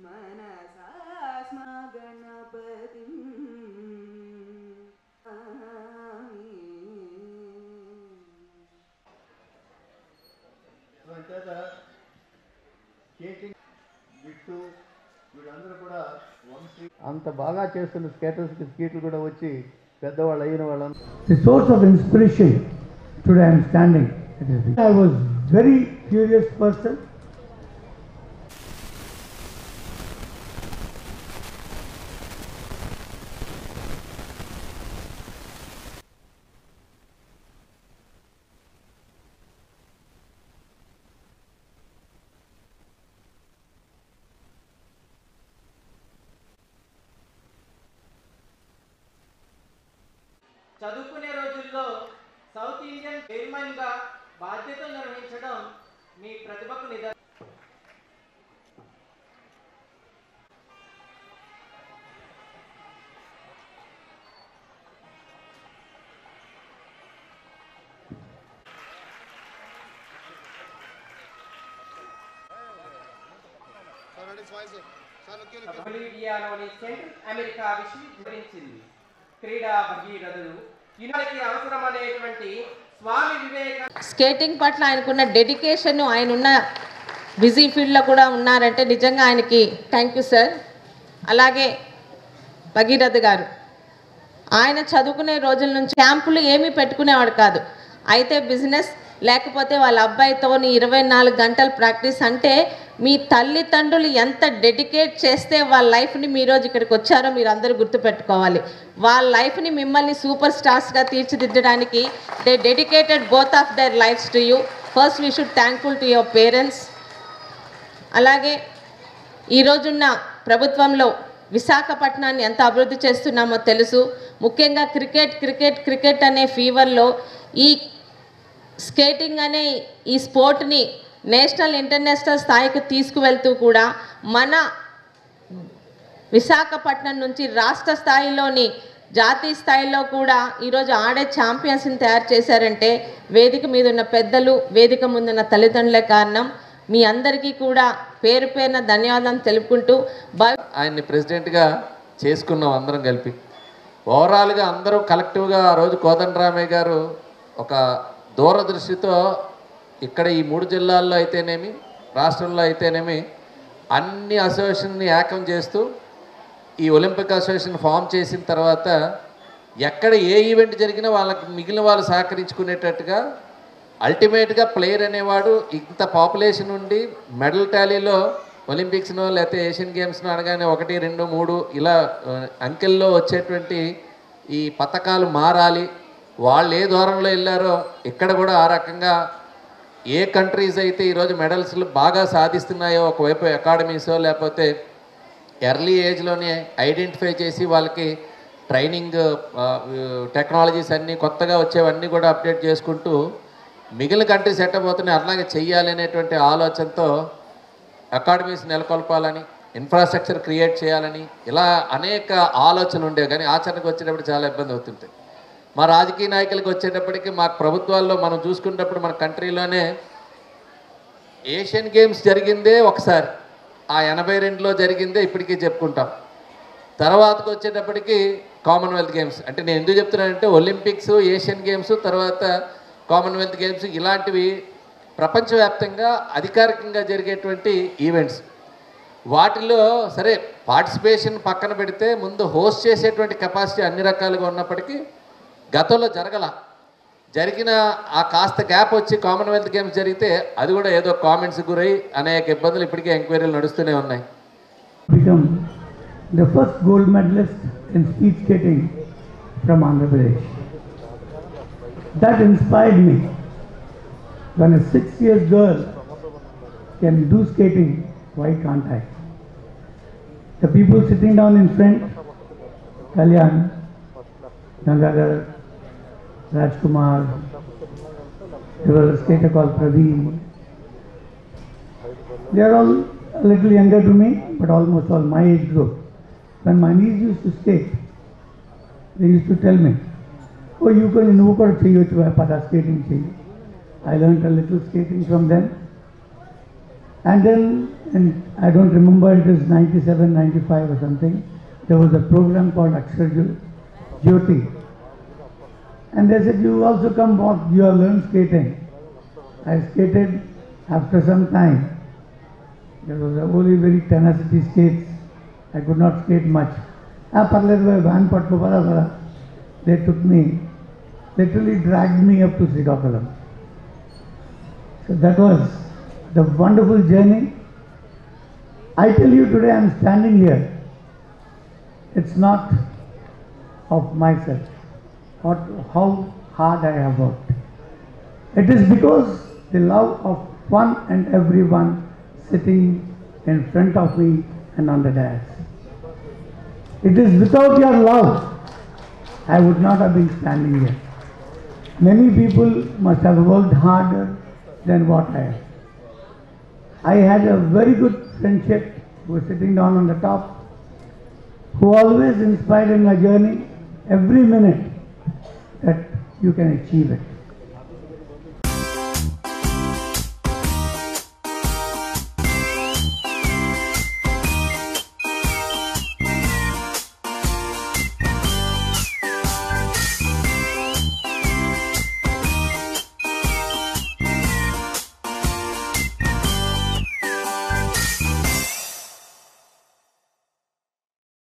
मनसा स्म गणपतिं అంత బాగా చేస్తున్న స్కేటర్స్కి స్కీట్లు కూడా వచ్చి పెద్దవాళ్ళు అయిన వాళ్ళంతా The source of inspiration today I am standing. I was very curious person. చదువుకునే రోజుల్లో సౌత్ ఇండియన్ చైర్మన్గా బాధ్యతలు నిర్వహించడం మీ ప్రతిభకు నిదర్శనం. బొలీవియాలోని సెంట్రల్ అమెరికా విశ్వవిద్యాలయించింది. క్రీడా భగీరథులు యునానికి అవసరమనేటువంటి స్వామి వివేకానంద స్కేటింగ్ పట్ల ఆయనకున్న డెడికేషన్, ఆయన ఉన్న బిజీ ఫీల్డ్లో కూడా ఉన్నారంటే నిజంగా ఆయనకి థ్యాంక్ యూ సార్. అలాగే భగీరథ్ గారు, ఆయన చదువుకునే రోజుల నుంచి క్యాంపులు ఏమీ పెట్టుకునేవాడు కాదు. అయితే బిజినెస్ లేకపోతే వాళ్ళ అబ్బాయితోని 24 గంటలు ప్రాక్టీస్. అంటే మీ తల్లిదండ్రులు ఎంత డెడికేట్ చేస్తే వాళ్ళ లైఫ్ని మీ రోజు ఇక్కడికి వచ్చారో మీరు అందరూ గుర్తుపెట్టుకోవాలి. వాళ్ళ లైఫ్ని మిమ్మల్ని సూపర్ స్టార్స్గా తీర్చిదిద్దడానికి they dedicated both of their lives to you. First we should thankful to your parents. అలాగే ఈరోజున్న ప్రభుత్వంలో విశాఖపట్నాన్ని ఎంత అభివృద్ధి చేస్తున్నామో తెలుసు. ముఖ్యంగా క్రికెట్ అనే ఫీవర్లో ఈ స్కేటింగ్ అనే ఈ స్పోర్ట్ని నేషనల్ ఇంటర్నేషనల్ స్థాయికి తీసుకువెళ్తూ కూడా మన విశాఖపట్నం నుంచి రాష్ట్ర స్థాయిలోని జాతీయ స్థాయిలో కూడా ఈరోజు ఆడే ఛాంపియన్స్ని తయారు చేశారంటే వేదిక మీద ఉన్న పెద్దలు, వేదిక ముందున్న తల్లిదండ్రులే కారణం. మీ అందరికీ కూడా పేరు పేరున ధన్యవాదాలు తెలుపుకుంటూ ఆయన్ని ప్రెసిడెంట్గా చేసుకున్నాం అందరం కలిపి. ఓవరాల్గా అందరూ కలెక్టివ్గా ఆ రోజు కోదండరామయ్య గారు ఒక దూరదృష్టితో ఇక్కడ ఈ 3 జిల్లాల్లో అయితేనేమి, రాష్ట్రంలో అయితేనేమి అన్ని అసోసియేషన్ని ఏకం చేస్తూ ఈ ఒలింపిక్ అసోసియేషన్ ఫామ్ చేసిన తర్వాత ఎక్కడ ఏ ఈవెంట్ జరిగినా వాళ్ళకి మిగిలిన వాళ్ళు సహకరించుకునేటట్టుగా అల్టిమేట్గా ప్లేయర్ అనేవాడు ఇంత పాపులేషన్ ఉండి మెడల్ టాలీలో ఒలింపిక్స్నో లేకపోతే ఏషియన్ గేమ్స్నో అనగానే 1, 2, 3 ఇలా అంకెల్లో వచ్చేటువంటి ఈ పథకాలు మారాలి. వాళ్ళు ఏ దూరంలో వెళ్ళారో ఇక్కడ కూడా ఆ రకంగా ఏ కంట్రీస్ అయితే ఈరోజు మెడల్స్లు బాగా సాధిస్తున్నాయో ఒకవైపు అకాడమీసో లేకపోతే ఎర్లీ ఏజ్లోనే ఐడెంటిఫై చేసి వాళ్ళకి ట్రైనింగ్ టెక్నాలజీస్ అన్నీ కొత్తగా వచ్చేవన్నీ కూడా అప్డేట్ చేసుకుంటూ మిగిలిన కంట్రీస్ ఎట్టబోతున్నాయి అలాగే చెయ్యాలి అనేటువంటి ఆలోచనతో అకాడమీస్ నెలకొల్పాలని, ఇన్ఫ్రాస్ట్రక్చర్ క్రియేట్ చేయాలని ఇలా అనేక ఆలోచనలు ఉండేవి. కానీ ఆచరణకు వచ్చేటప్పుడు చాలా ఇబ్బంది అవుతుంటాయి. మా రాజకీయ నాయకులకు వచ్చేటప్పటికి మాకు ప్రభుత్వాల్లో మనం చూసుకున్నప్పుడు మన కంట్రీలోనే ఏషియన్ గేమ్స్ జరిగిందే ఒకసారి, ఆ 82లో జరిగిందే ఇప్పటికీ చెప్పుకుంటాం. తర్వాతకు వచ్చేటప్పటికి కామన్వెల్త్ గేమ్స్. అంటే నేను ఎందుకు చెప్తున్నానంటే ఒలింపిక్స్, ఏషియన్ గేమ్స్, తర్వాత కామన్వెల్త్ గేమ్స్ ఇలాంటివి ప్రపంచవ్యాప్తంగా అధికారికంగా జరిగేటువంటి ఈవెంట్స్. వాటిలో సరే పార్టిసిపేషన్ పక్కన పెడితే ముందు హోస్ట్ చేసేటువంటి కెపాసిటీ అన్ని రకాలుగా ఉన్నప్పటికీ గతంలో జరిగిన ఆ కాస్త గ్యాప్ వచ్చి కామన్వెల్త్ గేమ్స్ జరిగితే అది కూడా ఏదో కామెంట్స్ గురై అనేక ఇబ్బందులు ఇప్పటికీ ఎంక్వైరీలు నడుస్తూనే ఉన్నాయి. Become the first gold medalist in speed skating from Andhra Pradesh. That inspired me. When a 6-year girl can do skating, why can't I? The people sitting down in front, Kalyan, Gangadhar, Rajkumar, there was a skater called Praveen. They are all a little younger to me, but almost all my age group. When my niece used to skate, they used to tell me, oh, you can pada skating chahiye. I learned a little skating from them. And then, I don't remember, it is 97, 95 or something, there was a program called Akshar Jyoti. And they said, you also come walk, you have learned skating. I skated after some time. There was only very tenacity skates. I could not skate much. They took me, literally dragged me up to Srikakulam. So that was the wonderful journey. I tell you today I am standing here. It's not of myself, or how hard I have worked. It is because the love of one and everyone sitting in front of me and on the dais. It is without your love, I would not have been standing here. Many people must have worked harder than what I have. I had a very good friendship who was sitting down on the top, who always inspired in my journey every minute that you can achieve it.